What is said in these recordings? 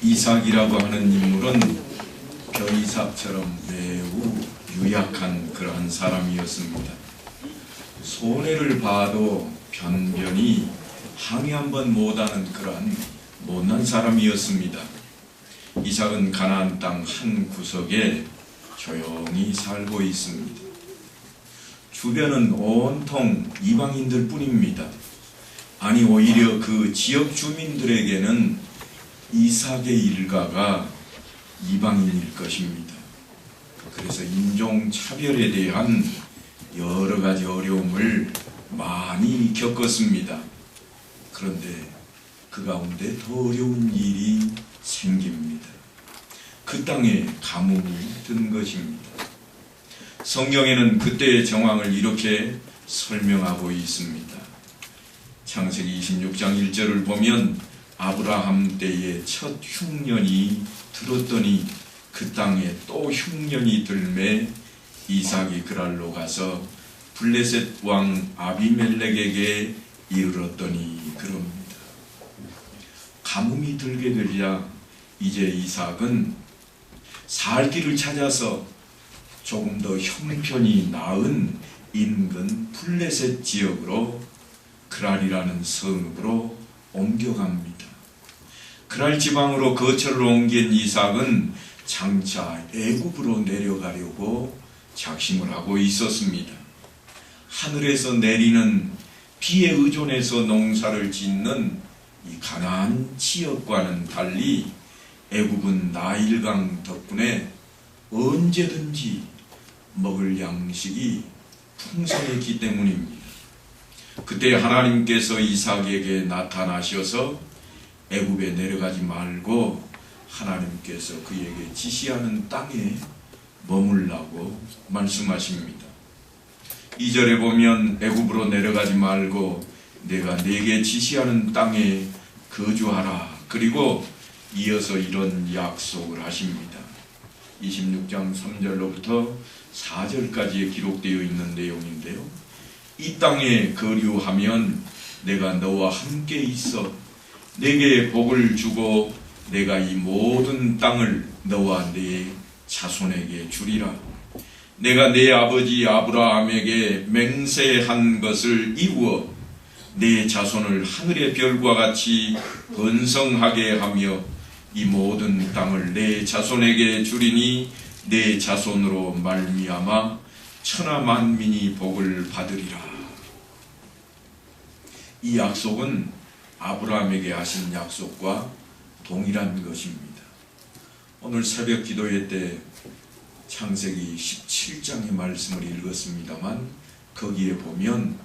이삭이라고 하는 인물은 벼이삭처럼 매우 유약한 그러한 사람이었습니다. 손해를 봐도 변변히 항의 한번 못하는 그러한 못난 사람이었습니다. 이삭은 가나안 땅 한 구석에 조용히 살고 있습니다. 주변은 온통 이방인들 뿐입니다. 아니 오히려 그 지역 주민들에게는 이삭의 일가가 이방인일 것입니다. 그래서 인종차별에 대한 여러 가지 어려움을 많이 겪었습니다. 그런데 그 가운데 더 어려운 일이 생깁니다. 그 땅에 가뭄이 든 것입니다. 성경에는 그때의 정황을 이렇게 설명하고 있습니다. 창세기 26장 1절을 보면 아브라함 때에 첫 흉년이 들었더니 그 땅에 또 흉년이 들매 이삭이 그랄로 가서 블레셋 왕 아비멜렉에게 이르렀더니 그럽니다. 가뭄이 들게 되자 이제 이삭은 살 길을 찾아서 조금 더 형편이 나은 인근 블레셋 지역으로 그랄이라는 성읍으로 옮겨갑니다. 그랄 지방으로 거처를 옮긴 이삭은 장차 애굽으로 내려가려고 작심을 하고 있었습니다. 하늘에서 내리는 비에 의존해서 농사를 짓는 이 가나안 지역과는 달리 애굽은 나일강 덕분에 언제든지 먹을 양식이 풍성했기 때문입니다. 그때 하나님께서 이삭에게 나타나셔서 애굽에 내려가지 말고 하나님께서 그에게 지시하는 땅에 머물라고 말씀하십니다. 2절에 보면 애굽으로 내려가지 말고 내가 네게 지시하는 땅에 거주하라. 그리고 이어서 이런 약속을 하십니다. 26장 3절로부터 4절까지에 기록되어 있는 내용인데요. 이 땅에 거류하면 내가 너와 함께 있어 내게 복을 주고 내가 이 모든 땅을 너와 네 자손에게 주리라. 내가 네 아버지 아브라함에게 맹세한 것을 이루어 네 자손을 하늘의 별과 같이 번성하게 하며 이 모든 땅을 내 자손에게 주리니 내 자손으로 말미암아 천하 만민이 복을 받으리라. 이 약속은 아브라함에게 하신 약속과 동일한 것입니다. 오늘 새벽 기도회 때 창세기 17장의 말씀을 읽었습니다만 거기에 보면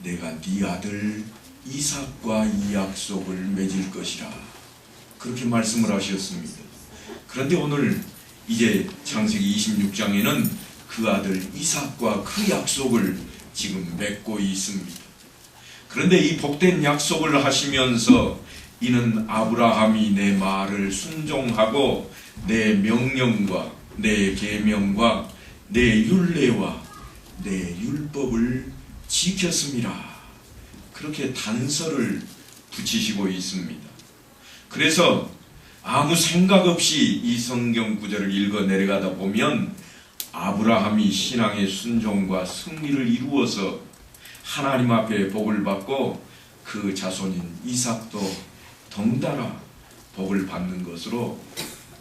내가 네 아들 이삭과 이 약속을 맺을 것이라 그렇게 말씀을 하셨습니다. 그런데 오늘 이제 창세기 26장에는 그 아들 이삭과 그 약속을 지금 맺고 있습니다. 그런데 이 복된 약속을 하시면서 이는 아브라함이 내 말을 순종하고 내 명령과 내 계명과 내 율례와 내 율법을 지켰음이라 그렇게 단서를 붙이시고 있습니다. 그래서 아무 생각 없이 이 성경 구절을 읽어 내려가다 보면 아브라함이 신앙의 순종과 승리를 이루어서 하나님 앞에 복을 받고 그 자손인 이삭도 덩달아 복을 받는 것으로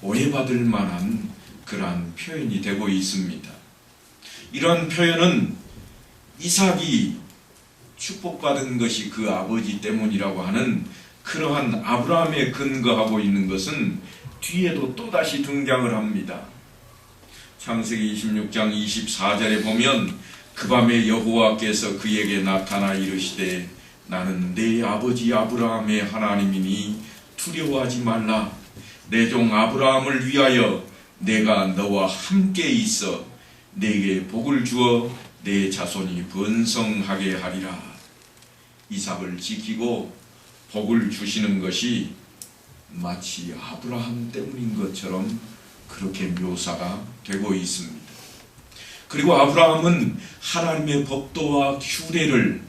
오해받을 만한 그러한 표현이 되고 있습니다. 이런 표현은 이삭이 축복받은 것이 그 아버지 때문이라고 하는 그러한 아브라함에 근거하고 있는 것은 뒤에도 또다시 등장을 합니다. 창세기 26장 24절에 보면 그 밤에 여호와께서 그에게 나타나 이르시되 나는 네 아버지 아브라함의 하나님이니 두려워하지 말라. 내 종 아브라함을 위하여 내가 너와 함께 있어 네게 복을 주어 내 자손이 번성하게 하리라. 이삭을 지키고 복을 주시는 것이 마치 아브라함 때문인 것처럼 그렇게 묘사가 되고 있습니다. 그리고 아브라함은 하나님의 법도와 규례를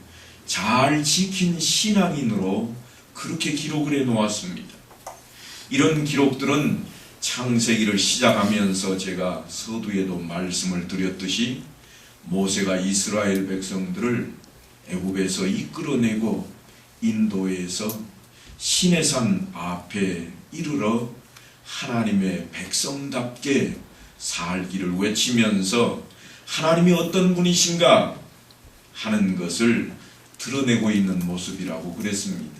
잘 지킨 신앙인으로 그렇게 기록을 해 놓았습니다. 이런 기록들은 창세기를 시작하면서 제가 서두에도 말씀을 드렸듯이 모세가 이스라엘 백성들을 애굽에서 이끌어내고 인도에서 시내산 앞에 이르러 하나님의 백성답게 살기를 외치면서 하나님이 어떤 분이신가 하는 것을 드러내고 있는 모습이라고 그랬습니다.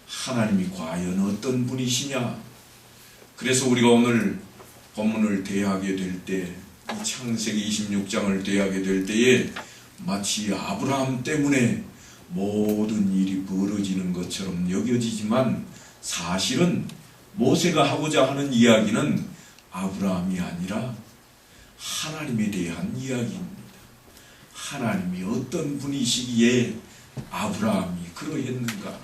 하나님이 과연 어떤 분이시냐? 그래서 우리가 오늘 본문을 대하게 될 때, 이 창세기 26장을 대하게 될 때에 마치 아브라함 때문에 모든 일이 벌어지는 것처럼 여겨지지만 사실은 모세가 하고자 하는 이야기는 아브라함이 아니라 하나님에 대한 이야기입니다. 하나님이 어떤 분이시기에 아브라함이 그러했는가?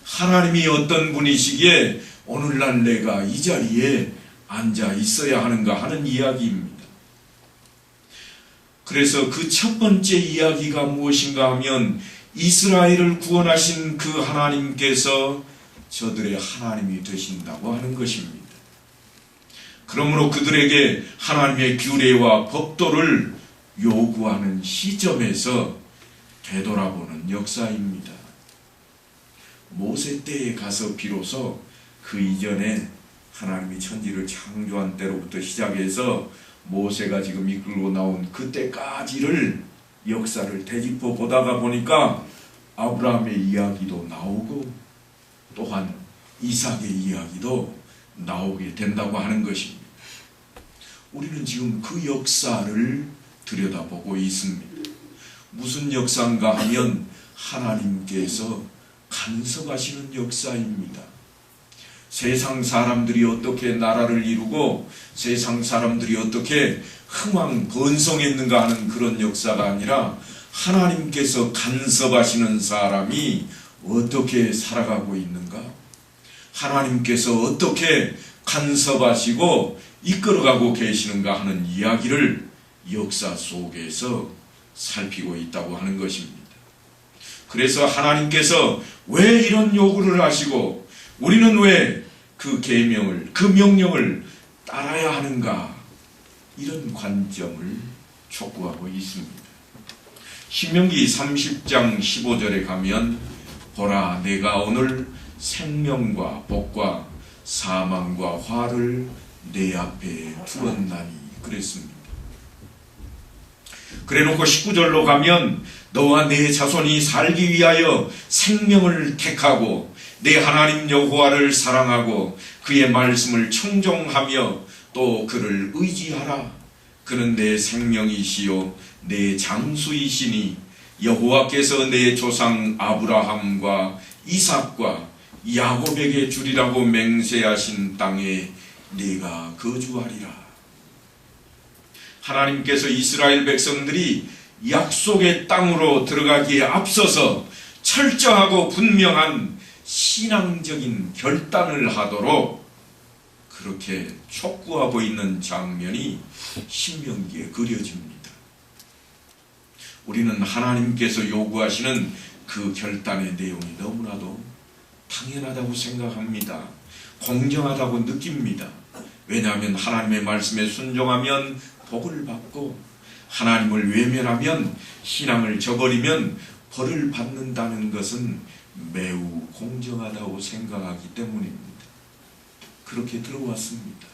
하나님이 어떤 분이시기에 오늘날 내가 이 자리에 앉아 있어야 하는가 하는 이야기입니다. 그래서 그 첫 번째 이야기가 무엇인가 하면 이스라엘을 구원하신 그 하나님께서 저들의 하나님이 되신다고 하는 것입니다. 그러므로 그들에게 하나님의 규례와 법도를 요구하는 시점에서 되돌아보는 역사입니다. 모세 때에 가서 비로소 그 이전에 하나님이 천지를 창조한 때로부터 시작해서 모세가 지금 이끌고 나온 그때까지를 역사를 되짚어 보다가 보니까 아브라함의 이야기도 나오고 또한 이삭의 이야기도 나오게 된다고 하는 것입니다. 우리는 지금 그 역사를 들여다보고 있습니다. 무슨 역사인가 하면 하나님께서 간섭하시는 역사입니다. 세상 사람들이 어떻게 나라를 이루고 세상 사람들이 어떻게 흥왕번성했는가 하는 그런 역사가 아니라 하나님께서 간섭하시는 사람이 어떻게 살아가고 있는가? 하나님께서 어떻게 간섭하시고 이끌어가고 계시는가 하는 이야기를 역사 속에서 살피고 있다고 하는 것입니다. 그래서 하나님께서 왜 이런 요구를 하시고 우리는 왜 그 계명을, 그 명령을 따라야 하는가? 이런 관점을 촉구하고 있습니다. 신명기 30장 15절에 가면 보라 내가 오늘 생명과 복과 사망과 화를 내 앞에 두었나니 그랬습니다. 그래놓고 19절로 가면 너와 내 자손이 살기 위하여 생명을 택하고 내 하나님 여호와를 사랑하고 그의 말씀을 청종하며 또 그를 의지하라. 그는 내 생명이시요 내 장수이시니 여호와께서 내 조상 아브라함과 이삭과 야곱에게 주리라고 맹세하신 땅에 네가 거주하리라. 하나님께서 이스라엘 백성들이 약속의 땅으로 들어가기에 앞서서 철저하고 분명한 신앙적인 결단을 하도록 그렇게 촉구하고 있는 장면이 신명기에 그려집니다. 우리는 하나님께서 요구하시는 그 결단의 내용이 너무나도 당연하다고 생각합니다. 공정하다고 느낍니다. 왜냐하면 하나님의 말씀에 순종하면 복을 받고 하나님을 외면하면 신앙을 저버리면 벌을 받는다는 것은 매우 공정하다고 생각하기 때문입니다. 그렇게 들어왔습니다.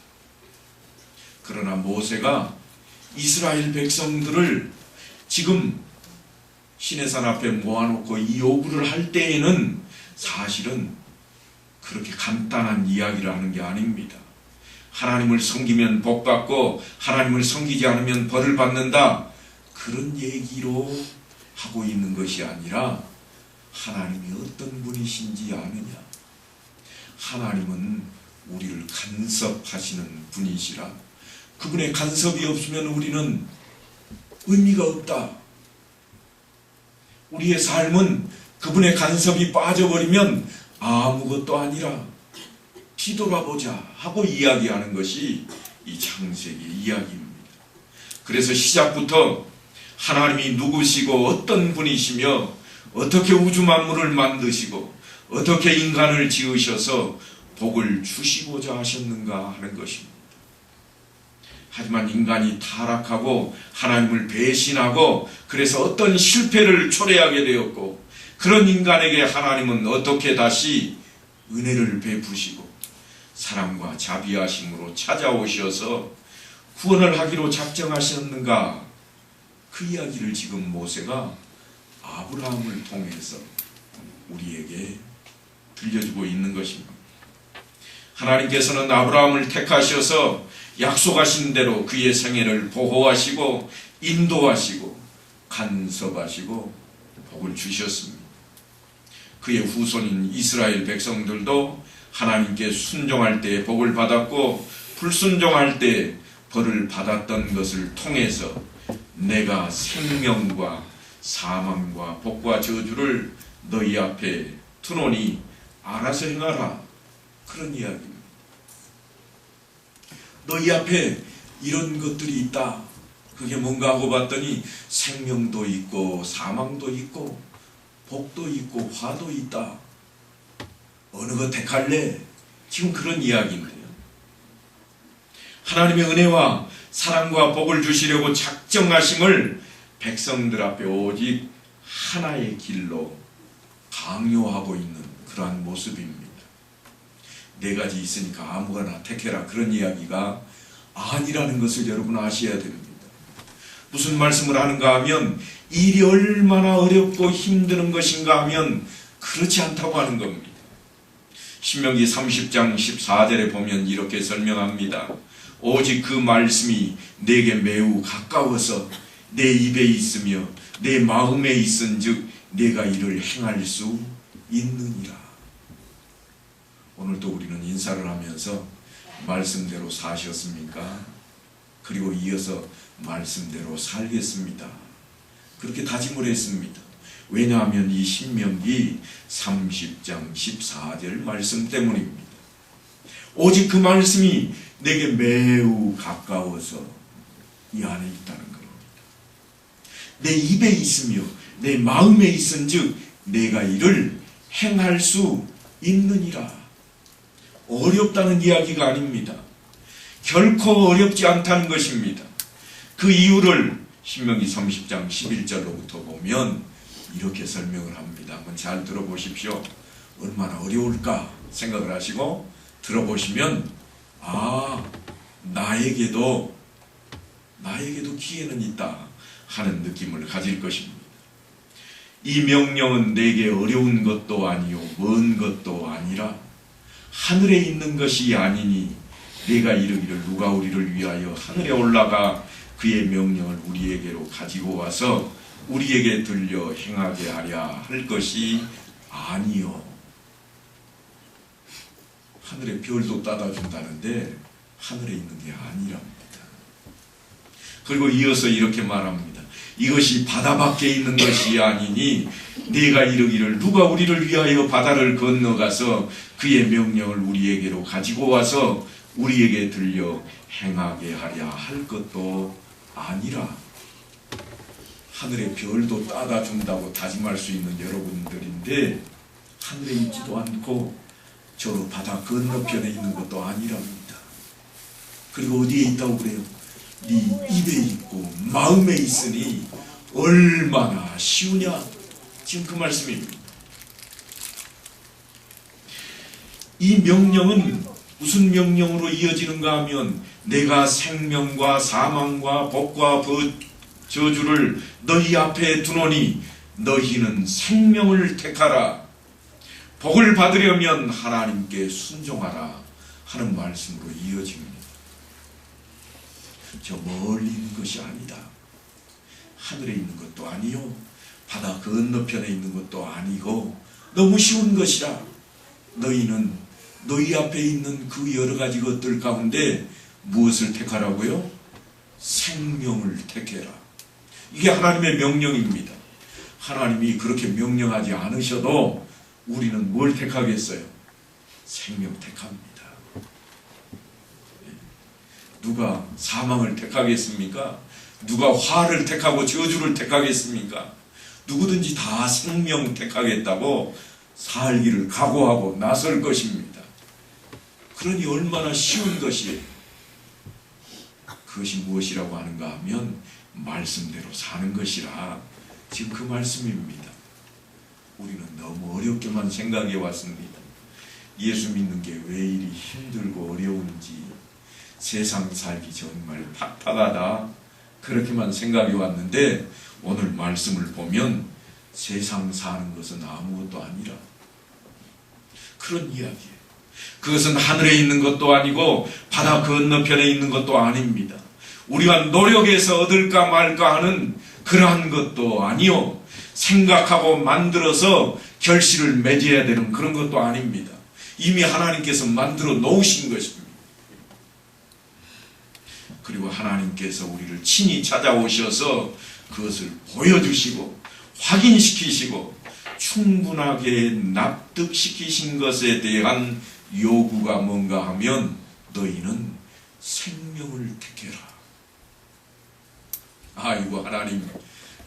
그러나 모세가 이스라엘 백성들을 지금 시내산 앞에 모아놓고 이 요구를 할 때에는 사실은 그렇게 간단한 이야기를 하는 게 아닙니다. 하나님을 섬기면 복 받고 하나님을 섬기지 않으면 벌을 받는다, 그런 얘기로 하고 있는 것이 아니라 하나님이 어떤 분이신지 아느냐? 하나님은 우리를 간섭하시는 분이시라. 그분의 간섭이 없으면 우리는 의미가 없다. 우리의 삶은 그분의 간섭이 빠져버리면 아무것도 아니라 뒤돌아보자 하고 이야기하는 것이 이 창세기 이야기입니다. 그래서 시작부터 하나님이 누구시고 어떤 분이시며 어떻게 우주 만물을 만드시고 어떻게 인간을 지으셔서 복을 주시고자 하셨는가 하는 것입니다. 하지만 인간이 타락하고 하나님을 배신하고 그래서 어떤 실패를 초래하게 되었고, 그런 인간에게 하나님은 어떻게 다시 은혜를 베푸시고 사랑과 자비하심으로 찾아오셔서 구원을 하기로 작정하셨는가, 그 이야기를 지금 모세가 아브라함을 통해서 우리에게 들려주고 있는 것입니다. 하나님께서는 아브라함을 택하셔서 약속하신 대로 그의 생애를 보호하시고 인도하시고 간섭하시고 복을 주셨습니다. 그의 후손인 이스라엘 백성들도 하나님께 순종할 때 복을 받았고 불순종할 때 벌을 받았던 것을 통해서 내가 생명과 사망과 복과 저주를 너희 앞에 두노니 알아서 행하라, 그런 이야기입니다. 너희 앞에 이런 것들이 있다. 그게 뭔가 하고 봤더니 생명도 있고 사망도 있고 복도 있고 화도 있다. 어느 거 택할래? 지금 그런 이야기인데요. 하나님의 은혜와 사랑과 복을 주시려고 작정하심을 백성들 앞에 오직 하나의 길로 강요하고 있는 그러한 모습입니다. 네 가지 있으니까 아무거나 택해라, 그런 이야기가 아니라는 것을 여러분 아셔야 됩니다. 무슨 말씀을 하는가 하면 일이 얼마나 어렵고 힘드는 것인가 하면 그렇지 않다고 하는 겁니다. 신명기 30장 14절에 보면 이렇게 설명합니다. 오직 그 말씀이 내게 매우 가까워서 내 입에 있으며 내 마음에 있은즉 내가 이를 행할 수 있느니라. 오늘도 우리는 인사를 하면서 말씀대로 사셨습니까? 그리고 이어서 말씀대로 살겠습니다. 그렇게 다짐을 했습니다. 왜냐하면 이 신명기 30장 14절 말씀 때문입니다. 오직 그 말씀이 내게 매우 가까워서 이 안에 있다는 겁니다. 내 입에 있으며 내 마음에 있은즉 내가 이를 행할 수 있느니라. 어렵다는 이야기가 아닙니다. 결코 어렵지 않다는 것입니다. 그 이유를 신명기 30장 11절로부터 보면 이렇게 설명을 합니다. 한번 잘 들어보십시오. 얼마나 어려울까 생각을 하시고 들어보시면 나에게도 기회는 있다 하는 느낌을 가질 것입니다. 이 명령은 내게 어려운 것도 아니요 먼 것도 아니라 하늘에 있는 것이 아니니 내가 이르기를 누가 우리를 위하여 하늘에 올라가 그의 명령을 우리에게로 가지고 와서 우리에게 들려 행하게 하랴 할 것이 아니요. 하늘에 별도 따다 준다는데 하늘에 있는 게 아니랍니다. 그리고 이어서 이렇게 말합니다. 이것이 바다 밖에 있는 것이 아니니 네가 이르기를 누가 우리를 위하여 바다를 건너가서 그의 명령을 우리에게로 가지고 와서 우리에게 들려 행하게 하랴 할 것도 아니라. 하늘에 별도 따다 준다고 다짐할 수 있는 여러분들인데 하늘에 있지도 않고 저 바다 건너편에 있는 것도 아니랍니다. 그리고 어디에 있다고 그래요? 네 입에 있고 마음에 있으니 얼마나 쉬우냐. 지금 그 말씀입니다. 이 명령은 무슨 명령으로 이어지는가 하면 내가 생명과 사망과 복과 저주를 너희 앞에 두노니 너희는 생명을 택하라. 복을 받으려면 하나님께 순종하라 하는 말씀으로 이어집니다. 저 멀리 있는 것이 아니다. 하늘에 있는 것도 아니요 바다 건너편에 있는 것도 아니고 너무 쉬운 것이라. 너희는 너희 앞에 있는 그 여러 가지 것들 가운데 무엇을 택하라고요? 생명을 택해라. 이게 하나님의 명령입니다. 하나님이 그렇게 명령하지 않으셔도 우리는 뭘 택하겠어요? 생명 택합니다. 누가 사망을 택하겠습니까? 누가 화를 택하고 저주를 택하겠습니까? 누구든지 다 생명 택하겠다고 살기를 각오하고 나설 것입니다. 그러니 얼마나 쉬운 것이에요. 그것이 무엇이라고 하는가 하면 말씀대로 사는 것이라 지금 그 말씀입니다. 우리는 너무 어렵게만 생각해 왔습니다. 예수 믿는 게 왜 이리 힘들고 어려운지, 세상 살기 정말 팍팍하다, 그렇게만 생각해 왔는데 오늘 말씀을 보면 세상 사는 것은 아무것도 아니라 그런 이야기예요. 그것은 하늘에 있는 것도 아니고 바다 건너편에 있는 것도 아닙니다. 우리가 노력해서 얻을까 말까 하는 그러한 것도 아니요, 생각하고 만들어서 결실을 맺어야 되는 그런 것도 아닙니다. 이미 하나님께서 만들어 놓으신 것입니다. 그리고 하나님께서 우리를 친히 찾아오셔서 그것을 보여주시고 확인시키시고 충분하게 납득시키신 것에 대한 요구가 뭔가 하면 너희는 생명을 택해라. 아이고, 하나님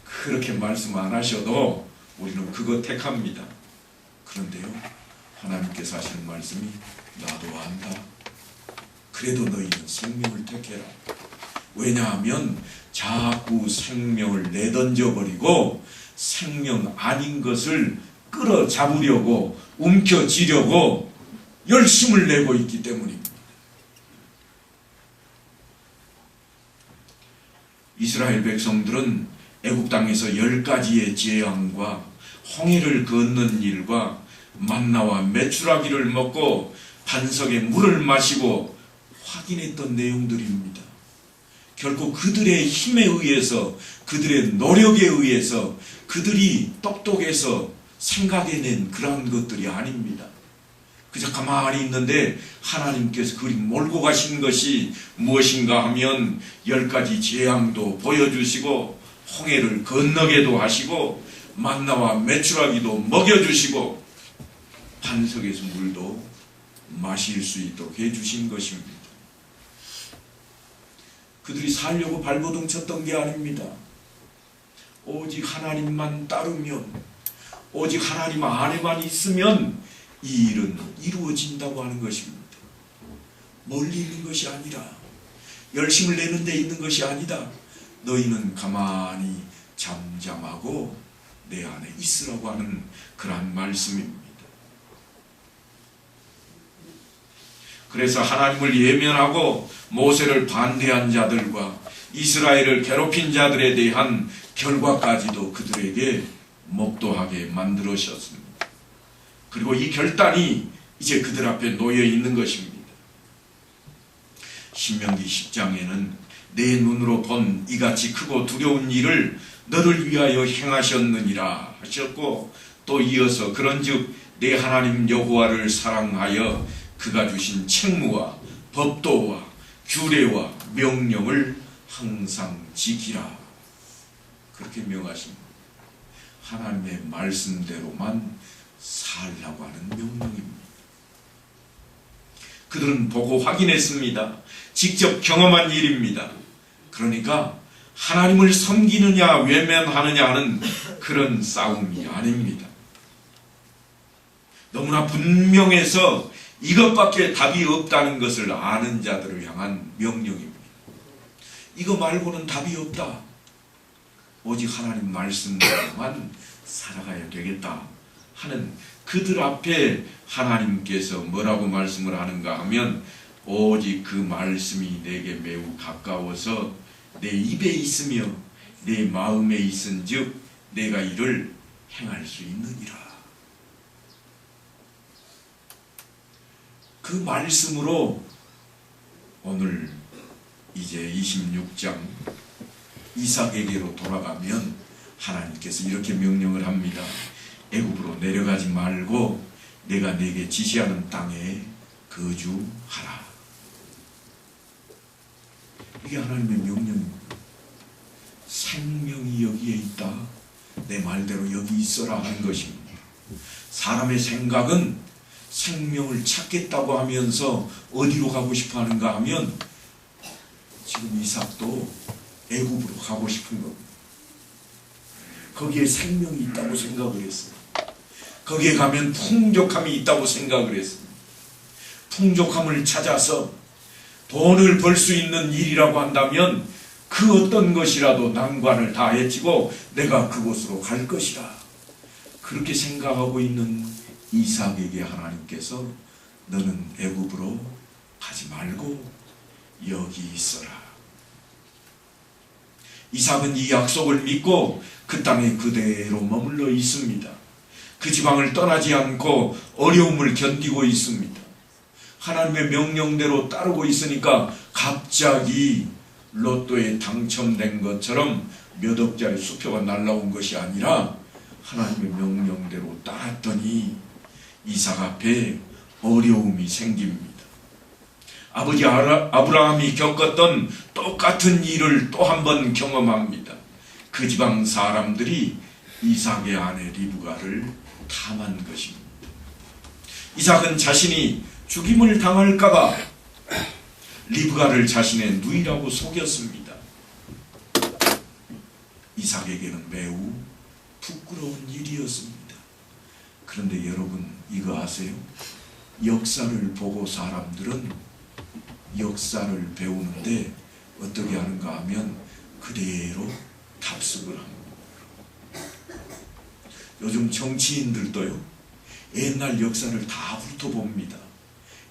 그렇게 말씀 안 하셔도 우리는 그거 택합니다. 그런데요, 하나님께서 하시는 말씀이 나도 안다. 그래도 너희는 생명을 택해라. 왜냐하면 자꾸 생명을 내던져버리고 생명 아닌 것을 끌어잡으려고 움켜쥐려고 열심을 내고 있기 때문입니다. 이스라엘 백성들은 애굽 땅에서 10가지의 재앙과 홍해를 건넌 일과 만나와 메추라기를 먹고 반석의 물을 마시고 확인했던 내용들입니다. 결코 그들의 힘에 의해서, 그들의 노력에 의해서, 그들이 똑똑해서 생각해낸 그러한 것들이 아닙니다. 그저 가만히 있는데 하나님께서 그리 몰고 가신 것이 무엇인가 하면 10가지 재앙도 보여주시고 홍해를 건너게도 하시고 만나와 메추라기도 먹여주시고 반석에서 물도 마실 수 있도록 해주신 것입니다. 그들이 살려고 발버둥 쳤던 게 아닙니다. 오직 하나님만 따르면, 오직 하나님 안에만 있으면 이 일은 이루어진다고 하는 것입니다. 멀리 있는 것이 아니라, 열심을 내는 데 있는 것이 아니다. 너희는 가만히 잠잠하고 내 안에 있으라고 하는 그러한 말씀입니다. 그래서 하나님을 예면하고 모세를 반대한 자들과 이스라엘을 괴롭힌 자들에 대한 결과까지도 그들에게 목도하게 만들으셨습니다. 그리고 이 결단이 이제 그들 앞에 놓여 있는 것입니다. 신명기 10장에는 내 눈으로 본 이같이 크고 두려운 일을 너를 위하여 행하셨느니라 하셨고, 또 이어서 그런즉 내 하나님 여호와를 사랑하여 그가 주신 책무와 법도와 규례와 명령을 항상 지키라, 그렇게 명하십니다. 하나님의 말씀대로만 살라고 하는 명령입니다. 그들은 보고 확인했습니다. 직접 경험한 일입니다. 그러니까 하나님을 섬기느냐 외면하느냐 하는 그런 싸움이 아닙니다. 너무나 분명해서 이것밖에 답이 없다는 것을 아는 자들을 향한 명령입니다. 이거 말고는 답이 없다. 오직 하나님 말씀대로만 살아가야 되겠다 하는 그들 앞에 하나님께서 뭐라고 말씀을 하는가 하면, 오직 그 말씀이 내게 매우 가까워서 내 입에 있으며 내 마음에 있은즉 내가 이를 행할 수 있느니라. 그 말씀으로 오늘 이제 26장 이삭에게로 돌아가면 하나님께서 이렇게 명령을 합니다. 애굽으로 내려가지 말고 내가 네게 지시하는 땅에 거주하라. 이게 하나님의 명령입니다. 생명이 여기에 있다, 내 말대로 여기 있어라 하는 것입니다. 사람의 생각은 생명을 찾겠다고 하면서 어디로 가고 싶어 하는가 하면 지금 이삭도 애굽으로 가고 싶은 겁니다. 거기에 생명이 있다고 생각을 했어요. 거기에 가면 풍족함이 있다고 생각을 했습니다. 풍족함을 찾아서 돈을 벌 수 있는 일이라고 한다면 그 어떤 것이라도 난관을 다 헤치고 내가 그곳으로 갈 것이다. 그렇게 생각하고 있는 이삭에게 하나님께서 너는 애굽으로 가지 말고 여기 있어라. 이삭은 이 약속을 믿고 그 땅에 그대로 머물러 있습니다. 그 지방을 떠나지 않고 어려움을 견디고 있습니다. 하나님의 명령대로 따르고 있으니까 갑자기 로또에 당첨된 것처럼 몇 억짜리 수표가 날라온 것이 아니라 하나님의 명령대로 따랐더니 이삭 앞에 어려움이 생깁니다. 아버지 아브라함이 겪었던 똑같은 일을 또 한 번 경험합니다. 그 지방 사람들이 이삭의 아내 리브가를 탐한 것입니다. 이삭은 자신이 죽임을 당할까봐 리브가를 자신의 누이라고 속였습니다. 이삭에게는 매우 부끄러운 일이었습니다. 그런데 여러분 이거 아세요? 역사를 보고 사람들은 역사를 배우는데 어떻게 하는가 하면 그대로 답습을 합니다. 요즘 정치인들도요, 옛날 역사를 다 훑어봅니다.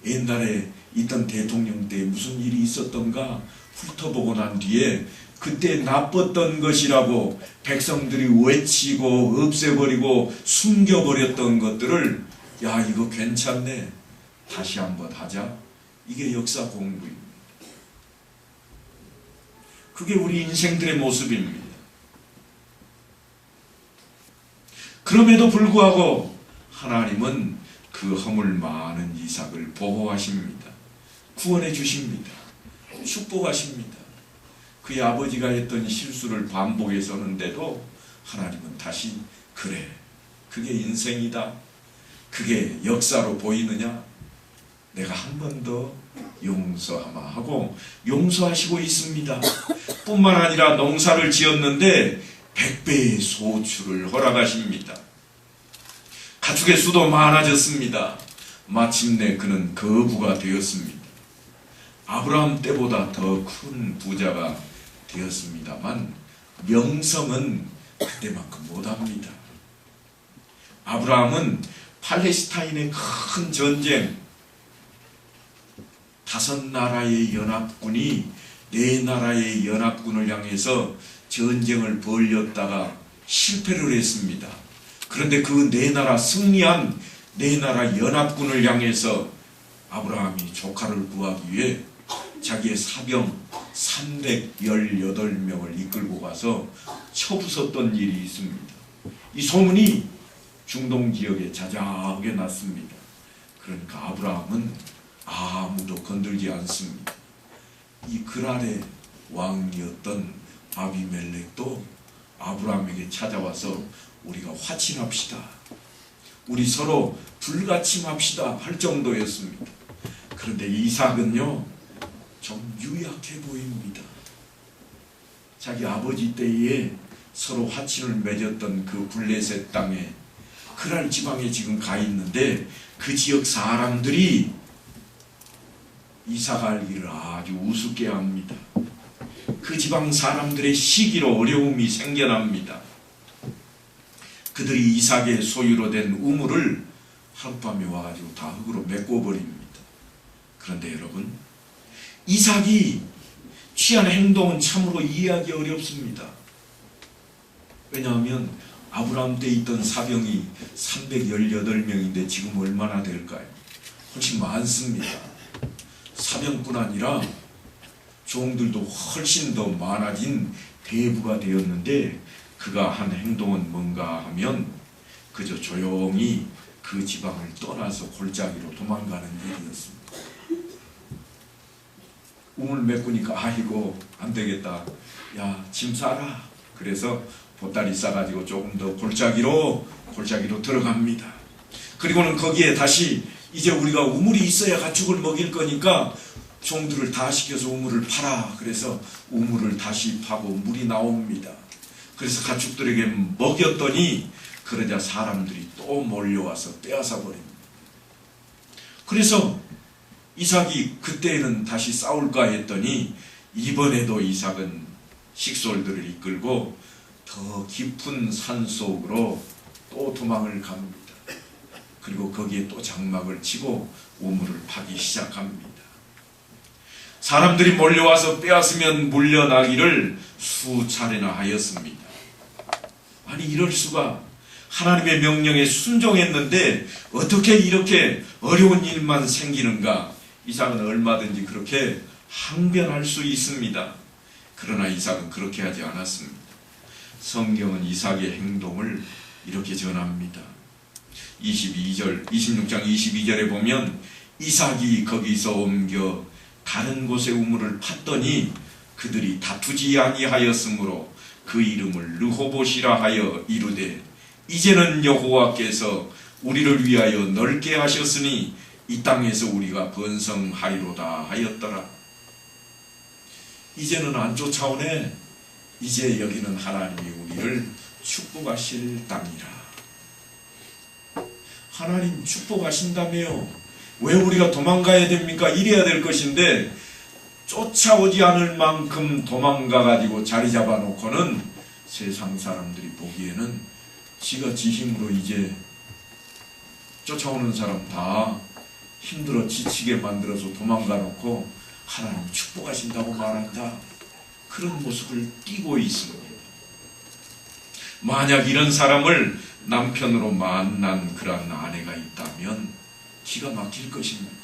옛날에 있던 대통령 때 무슨 일이 있었던가 훑어보고 난 뒤에 그때 나빴던 것이라고 백성들이 외치고 없애버리고 숨겨버렸던 것들을 야 이거 괜찮네 다시 한번 하자. 이게 역사 공부입니다. 그게 우리 인생들의 모습입니다. 그럼에도 불구하고 하나님은 그 허물 많은 이삭을 보호하십니다. 구원해 주십니다. 축복하십니다. 그의 아버지가 했던 실수를 반복해서는데도 하나님은 다시 그래 그게 인생이다. 그게 역사로 보이느냐? 내가 한 번 더 용서하마 하고 용서하시고 있습니다. 뿐만 아니라 농사를 지었는데 100배의 소출을 허락하십니다. 가축의 수도 많아졌습니다. 마침내 그는 거부가 되었습니다. 아브라함 때보다 더 큰 부자가 되었습니다만 명성은 그때만큼 못합니다. 아브라함은 팔레스타인의 큰 전쟁 5나라의 연합군이 4나라의 연합군을 향해서 전쟁을 벌였다가 실패를 했습니다. 그런데 그 4나라 승리한 4나라 연합군을 향해서 아브라함이 조카를 구하기 위해 자기의 사병 318명을 이끌고 가서 쳐부쉈던 일이 있습니다. 이 소문이 중동 지역에 자자하게 났습니다. 그러니까 아브라함은 아무도 건들지 않습니다. 이 그랄의 왕이었던 아비멜렉도 아브라함에게 찾아와서 우리가 화친합시다. 우리 서로 불가침합시다 할 정도였습니다. 그런데 이삭은요 좀 유약해 보입니다. 자기 아버지 때에 서로 화친을 맺었던 그 블레셋 땅에 그랄 지방에 지금 가 있는데 그 지역 사람들이 이삭 알기를 아주 우습게 합니다. 그 지방 사람들의 시기로 어려움이 생겨납니다. 그들이 이삭의 소유로 된 우물을 하룻밤에 와가지고 다 흙으로 메꿔버립니다. 그런데 여러분 이삭이 취한 행동은 참으로 이해하기 어렵습니다. 왜냐하면 아브라함 때 있던 사병이 318명인데 지금 얼마나 될까요? 훨씬 많습니다. 사병뿐 아니라 종들도 훨씬 더 많아진 대부가 되었는데 그가 한 행동은 뭔가 하면 그저 조용히 그 지방을 떠나서 골짜기로 도망가는 일이었습니다. 우물 메꾸니까 아이고 안 되겠다. 야 짐 싸라. 그래서 보따리 싸가지고 조금 더 골짜기로 들어갑니다. 그리고는 거기에 다시 이제 우리가 우물이 있어야 가축을 먹일 거니까 종들을 다 시켜서 우물을 파라. 그래서 우물을 다시 파고 물이 나옵니다. 그래서 가축들에게 먹였더니 그러자 사람들이 또 몰려와서 빼앗아 버립니다. 그래서 이삭이 그때는 다시 싸울까 했더니 이번에도 이삭은 식솔들을 이끌고 더 깊은 산속으로 또 도망을 갑니다. 그리고 거기에 또 장막을 치고 우물을 파기 시작합니다. 사람들이 몰려와서 빼앗으면 물려나기를 수차례나 하였습니다. 아니, 이럴 수가. 하나님의 명령에 순종했는데 어떻게 이렇게 어려운 일만 생기는가? 이삭은 얼마든지 그렇게 항변할 수 있습니다. 그러나 이삭은 그렇게 하지 않았습니다. 성경은 이삭의 행동을 이렇게 전합니다. 26장 22절에 보면 이삭이 거기서 옮겨 다른 곳에 우물을 팠더니 그들이 다투지 아니하였으므로 그 이름을 르호봇이라 하여 이르되 이제는 여호와께서 우리를 위하여 넓게 하셨으니 이 땅에서 우리가 번성하리로다 하였더라. 이제는 안 쫓아오네. 이제 여기는 하나님이 우리를 축복하실 땅이라. 하나님 축복하신다며요. 왜 우리가 도망가야 됩니까? 이래야 될 것인데 쫓아오지 않을 만큼 도망가가지고 자리 잡아놓고는 세상 사람들이 보기에는 지가 지 힘으로 이제 쫓아오는 사람 다 힘들어 지치게 만들어서 도망가놓고 하나님 축복하신다고 말한다. 그런 모습을 띠고 있습니다. 만약 이런 사람을 남편으로 만난 그런 아내가 있다면 기가 막힐 것입니다.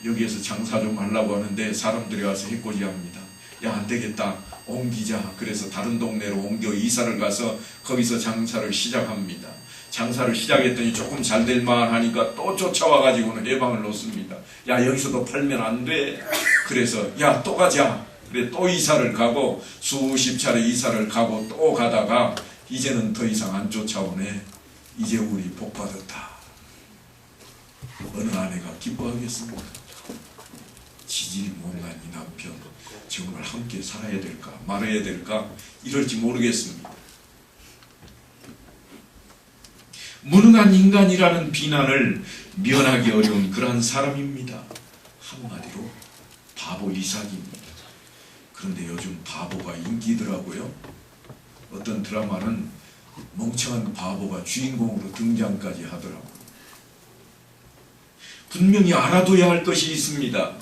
여기에서 장사 좀 하려고 하는데 사람들이 와서 해코지합니다. 야, 안 되겠다. 옮기자. 그래서 다른 동네로 옮겨 이사를 가서 거기서 장사를 시작합니다. 장사를 시작했더니 조금 잘 될만 하니까 또 쫓아와가지고는 해방을 놓습니다. 야, 여기서도 팔면 안 돼. 그래서 야, 또 가자. 그래 또 이사를 가고 수십 차례 이사를 가고 또 가다가 이제는 더 이상 안 쫓아오네. 이제 우리 복 받았다. 어느 아내가 기뻐하겠습니까? 지질이 못난 이 남편 정말 함께 살아야 될까 말아야 될까 이럴지 모르겠습니다. 무능한 인간이라는 비난을 면하기 어려운 그러한 사람입니다. 한마디로 바보 이삭입니다. 그런데 요즘 바보가 인기더라고요. 어떤 드라마는 멍청한 바보가 주인공으로 등장까지 하더라고요. 분명히 알아둬야 할 것이 있습니다.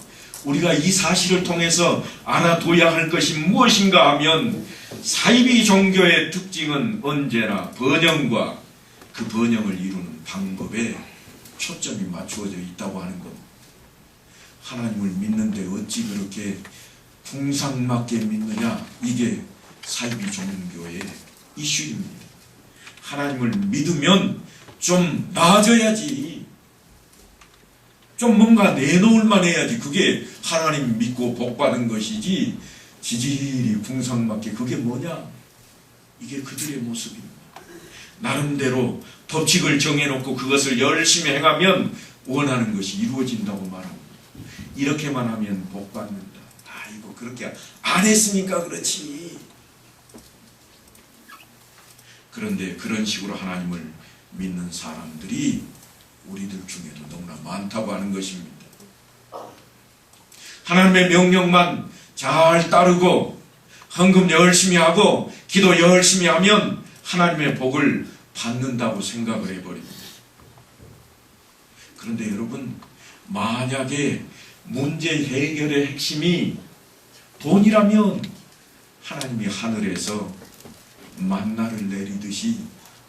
우리가 이 사실을 통해서 알아둬야 할 것이 무엇인가 하면 사이비 종교의 특징은 언제나 번영과 그 번영을 이루는 방법에 초점이 맞추어져 있다고 하는 겁니다. 하나님을 믿는데 어찌 그렇게 풍상맞게 믿느냐? 이게 사이비 종교의 이슈입니다. 하나님을 믿으면 좀 나아져야지. 좀 뭔가 내놓을 만 해야지. 그게 하나님 믿고 복받은 것이지 지질이 풍상맞게 그게 뭐냐? 이게 그들의 모습입니다. 나름대로 법칙을 정해놓고 그것을 열심히 행하면 원하는 것이 이루어진다고 말합니다. 이렇게만 하면 복받는다. 아이고 그렇게 안 했으니까 그렇지. 그런데 그런 식으로 하나님을 믿는 사람들이 우리들 중에도 너무나 많다고 하는 것입니다. 하나님의 명령만 잘 따르고 헌금 열심히 하고 기도 열심히 하면 하나님의 복을 받는다고 생각을 해버립니다. 그런데 여러분, 만약에 문제 해결의 핵심이 돈이라면 하나님이 하늘에서 만나를 내리듯이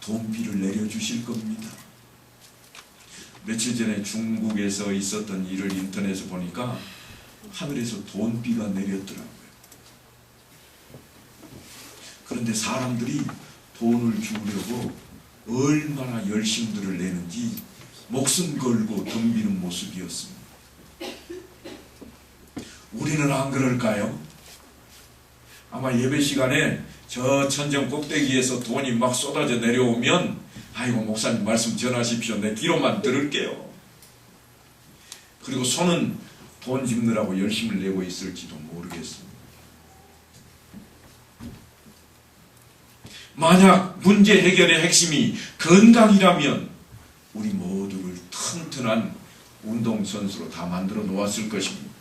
돈비를 내려주실 겁니다. 며칠 전에 중국에서 있었던 일을 인터넷에 보니까 하늘에서 돈비가 내렸더라고요. 그런데 사람들이 돈을 주려고 얼마나 열심들을 내는지 목숨 걸고 덤비는 모습이었습니다. 우리는 안 그럴까요? 아마 예배 시간에 저 천정 꼭대기에서 돈이 막 쏟아져 내려오면 아이고 목사님 말씀 전하십시오. 내 귀로만 들을게요. 그리고 손은 돈 짚느라고 열심을 내고 있을지도 모르겠습니다. 만약 문제 해결의 핵심이 건강이라면 우리 모두를 튼튼한 운동선수로 다 만들어 놓았을 것입니다.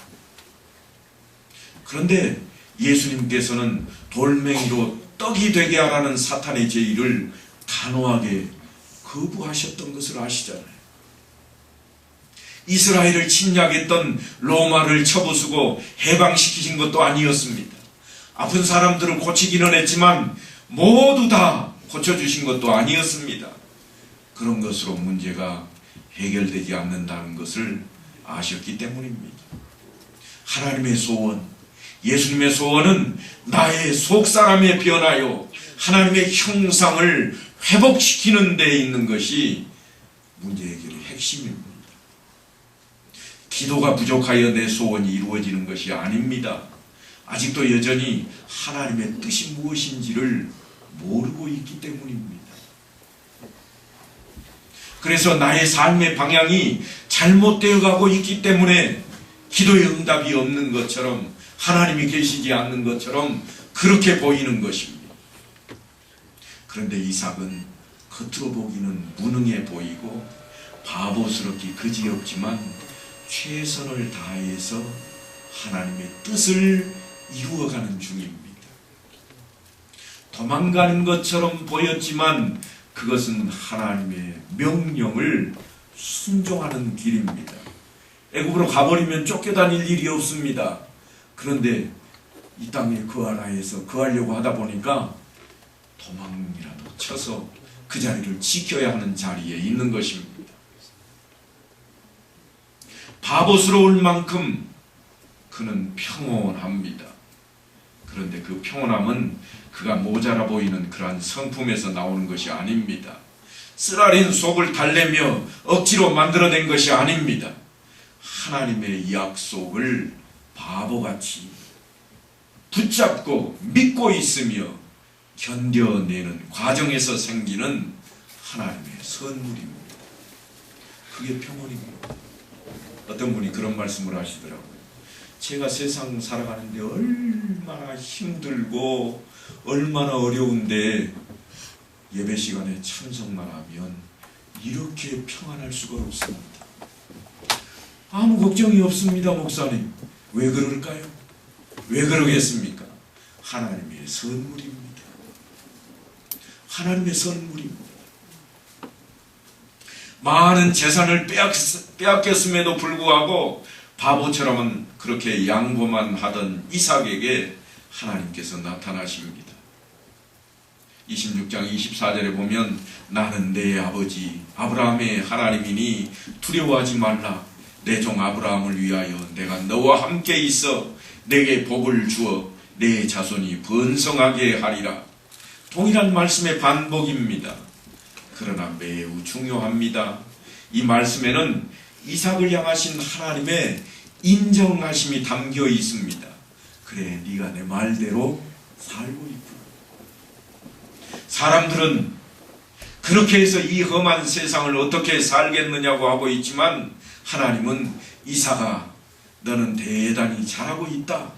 그런데 예수님께서는 돌멩이로 떡이 되게 하라는 사탄의 제의를 단호하게 거부하셨던 것을 아시잖아요. 이스라엘을 침략했던 로마를 쳐부수고 해방시키신 것도 아니었습니다. 아픈 사람들을 고치기는 했지만 모두 다 고쳐주신 것도 아니었습니다. 그런 것으로 문제가 해결되지 않는다는 것을 아셨기 때문입니다. 하나님의 소원, 예수님의 소원은 나의 속사람에 변하여 하나님의 형상을 회복시키는 데 있는 것이 문제 해결의 핵심입니다. 기도가 부족하여 내 소원이 이루어지는 것이 아닙니다. 아직도 여전히 하나님의 뜻이 무엇인지를 모르고 있기 때문입니다. 그래서 나의 삶의 방향이 잘못되어 가고 있기 때문에 기도의 응답이 없는 것처럼, 하나님이 계시지 않는 것처럼 그렇게 보이는 것입니다. 그런데 이삭은 겉으로 보기는 무능해 보이고 바보스럽기 그지없지만 최선을 다해서 하나님의 뜻을 이루어가는 중입니다. 도망가는 것처럼 보였지만 그것은 하나님의 명령을 순종하는 길입니다. 애굽으로 가버리면 쫓겨다닐 일이 없습니다. 그런데 이 땅에 거하려고 하다 보니까 도망이라도 쳐서 그 자리를 지켜야 하는 자리에 있는 것입니다. 바보스러울 만큼 그는 평온합니다. 그런데 그 평온함은 그가 모자라 보이는 그러한 성품에서 나오는 것이 아닙니다. 쓰라린 속을 달래며 억지로 만들어낸 것이 아닙니다. 하나님의 약속을 바보같이 붙잡고 믿고 있으며 견뎌내는 과정에서 생기는 하나님의 선물입니다. 그게 평온입니다. 어떤 분이 그런 말씀을 하시더라고요. 제가 세상 살아가는데 얼마나 힘들고 얼마나 어려운데 예배 시간에 참석만 하면 이렇게 평안할 수가 없습니다. 아무 걱정이 없습니다, 목사님. 왜 그럴까요? 왜 그러겠습니까? 하나님의 선물입니다. 하나님의 선물입니다. 많은 재산을 빼앗겼음에도 불구하고 바보처럼은 그렇게 양보만 하던 이삭에게 하나님께서 나타나십니다. 26장 24절에 보면 나는 내 아버지 아브라함의 하나님이니 두려워하지 말라. 내 종 아브라함을 위하여 내가 너와 함께 있어 내게 복을 주어 내 자손이 번성하게 하리라. 동일한 말씀의 반복입니다. 그러나 매우 중요합니다. 이 말씀에는 이삭을 향하신 하나님의 인정하심이 담겨 있습니다. 그래, 네가 내 말대로 살고 있구나. 사람들은 그렇게 해서 이 험한 세상을 어떻게 살겠느냐고 하고 있지만 하나님은 이삭아, 너는 대단히 잘하고 있다.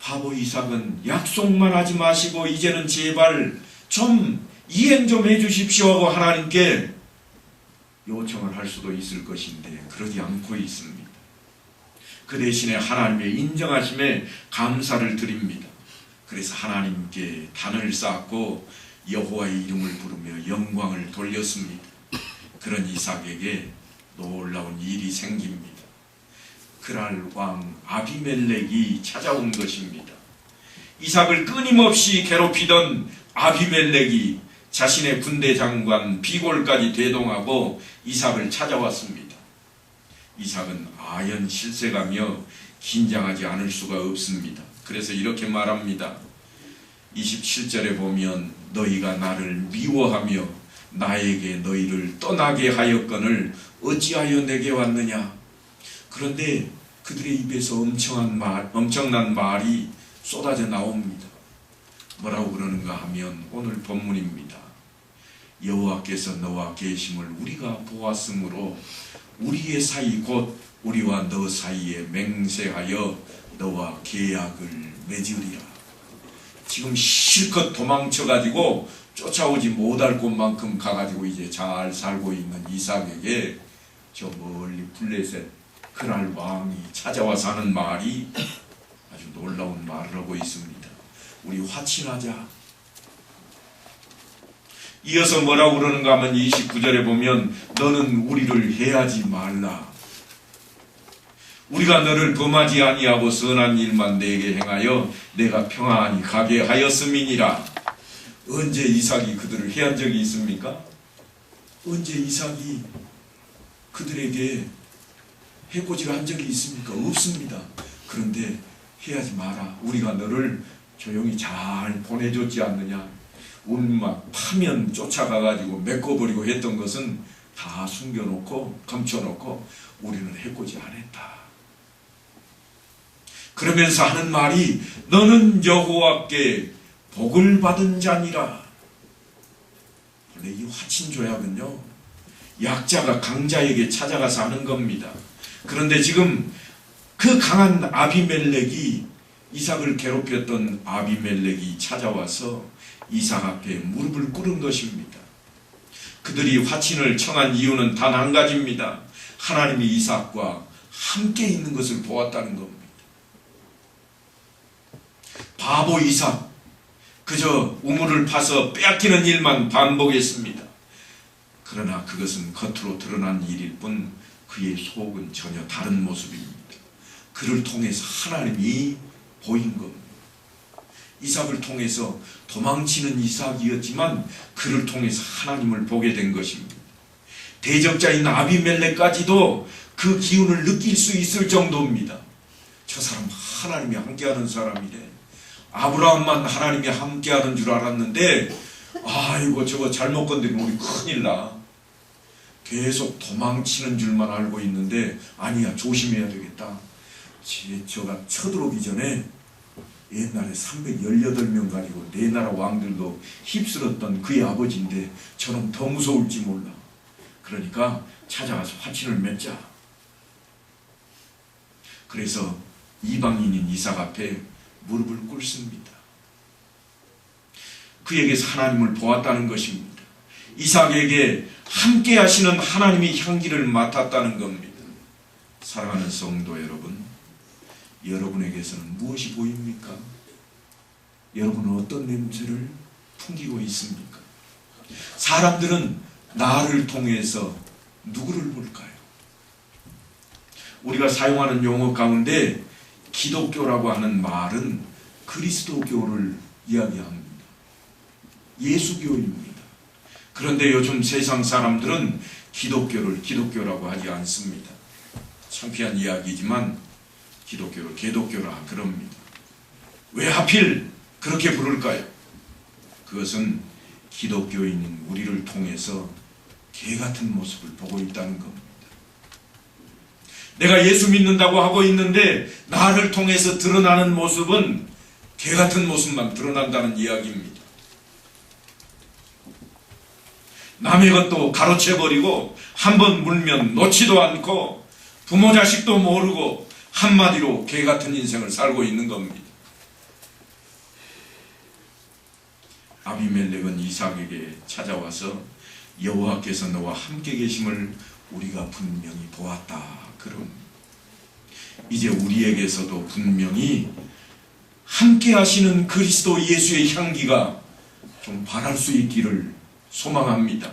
바보 이삭은 약속만 하지 마시고 이제는 제발 좀 이행 좀 해주십시오 하고 하나님께 요청을 할 수도 있을 것인데 그러지 않고 있습니다. 그 대신에 하나님의 인정하심에 감사를 드립니다. 그래서 하나님께 단을 쌓고 여호와의 이름을 부르며 영광을 돌렸습니다. 그런 이삭에게 놀라운 일이 생깁니다. 그날 왕 아비멜렉이 찾아온 것입니다. 이삭을 끊임없이 괴롭히던 아비멜렉이 자신의 군대 장관 비골까지 대동하고 이삭을 찾아왔습니다. 이삭은 아연 실색하며 긴장하지 않을 수가 없습니다. 그래서 이렇게 말합니다. 27절에 보면 너희가 나를 미워하며 나에게 너희를 떠나게 하였거늘 어찌하여 내게 왔느냐. 그런데 그들의 입에서 엄청난 말이 쏟아져 나옵니다. 뭐라고 그러는가 하면 오늘 본문입니다. 여호와께서 너와 계심을 우리가 보았으므로 우리의 사이 곧 우리와 너 사이에 맹세하여 너와 계약을 맺으리라. 지금 실컷 도망쳐가지고 쫓아오지 못할 곳만큼 가가지고 이제 잘 살고 있는 이삭에게 저 멀리 블레셋 그날 왕이 찾아와서 하는 말이 아주 놀라운 말을 하고 있습니다. 우리 화친하자. 이어서 뭐라고 그러는가 하면 29절에 보면 너는 우리를 해하지 말라. 우리가 너를 범하지 아니하고 선한 일만 내게 행하여 내가 평안히 가게 하였음이니라. 언제 이삭이 그들을 해한 적이 있습니까? 언제 이삭이 그들에게 해코지를 한 적이 있습니까? 없습니다. 그런데 해하지 마라. 우리가 너를 조용히 잘 보내줬지 않느냐. 운막 파면 쫓아가가지고 메꿔버리고 했던 것은 다 숨겨놓고 감춰놓고 우리는 해코지 안 했다. 그러면서 하는 말이 너는 여호와께 복을 받은 자니라. 원래 이 화친조약은요, 약자가 강자에게 찾아가서 하는 겁니다. 그런데 지금 그 강한 아비멜렉이, 이삭을 괴롭혔던 아비멜렉이 찾아와서 이삭 앞에 무릎을 꿇은 것입니다. 그들이 화친을 청한 이유는 단 한 가지입니다. 하나님이 이삭과 함께 있는 것을 보았다는 겁니다. 바보 이삭, 그저 우물을 파서 빼앗기는 일만 반복했습니다. 그러나 그것은 겉으로 드러난 일일 뿐 그의 속은 전혀 다른 모습입니다. 그를 통해서 하나님이 보인 겁니다. 이삭을 통해서 도망치는 이삭이었지만 그를 통해서 하나님을 보게 된 것입니다. 대적자인 아비멜렉까지도 그 기운을 느낄 수 있을 정도입니다. 저 사람 하나님이 함께하는 사람이래. 아브라함만 하나님이 함께하는 줄 알았는데 아이고 저거 잘못 건드리면 우리 큰일 나. 계속 도망치는 줄만 알고 있는데 아니야, 조심해야 되겠다. 저가 쳐들어오기 전에 옛날에 318명 가지고 네 나라 왕들도 휩쓸었던 그의 아버지인데 저는 더 무서울지 몰라. 그러니까 찾아가서 화친을 맺자. 그래서 이방인인 이삭 앞에 무릎을 꿇습니다. 그에게서 하나님을 보았다는 것입니다. 이삭에게 함께 하시는 하나님의 향기를 맡았다는 겁니다. 사랑하는 성도 여러분, 여러분에게서는 무엇이 보입니까? 여러분은 어떤 냄새를 풍기고 있습니까? 사람들은 나를 통해서 누구를 볼까요? 우리가 사용하는 용어 가운데 기독교라고 하는 말은 그리스도교를 이야기합니다. 예수교입니다. 그런데 요즘 세상 사람들은 기독교를 기독교라고 하지 않습니다. 창피한 이야기지만 기독교를 개독교라 그럽니다. 왜 하필 그렇게 부를까요? 그것은 기독교인인 우리를 통해서 개 같은 모습을 보고 있다는 겁니다. 내가 예수 믿는다고 하고 있는데 나를 통해서 드러나는 모습은 개 같은 모습만 드러난다는 이야기입니다. 남의 것도 가로채버리고 한번 물면 놓지도 않고 부모 자식도 모르고 한마디로 개 같은 인생을 살고 있는 겁니다. 아비멜렉은 이삭에게 찾아와서 여호와께서 너와 함께 계심을 우리가 분명히 보았다. 그럼 이제 우리에게서도 분명히 함께 하시는 그리스도 예수의 향기가 좀 발할 수 있기를 소망합니다.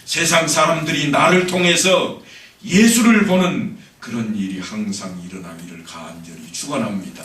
세상 사람들이 나를 통해서 예수를 보는 그런 일이 항상 일어나기를 간절히 축원합니다.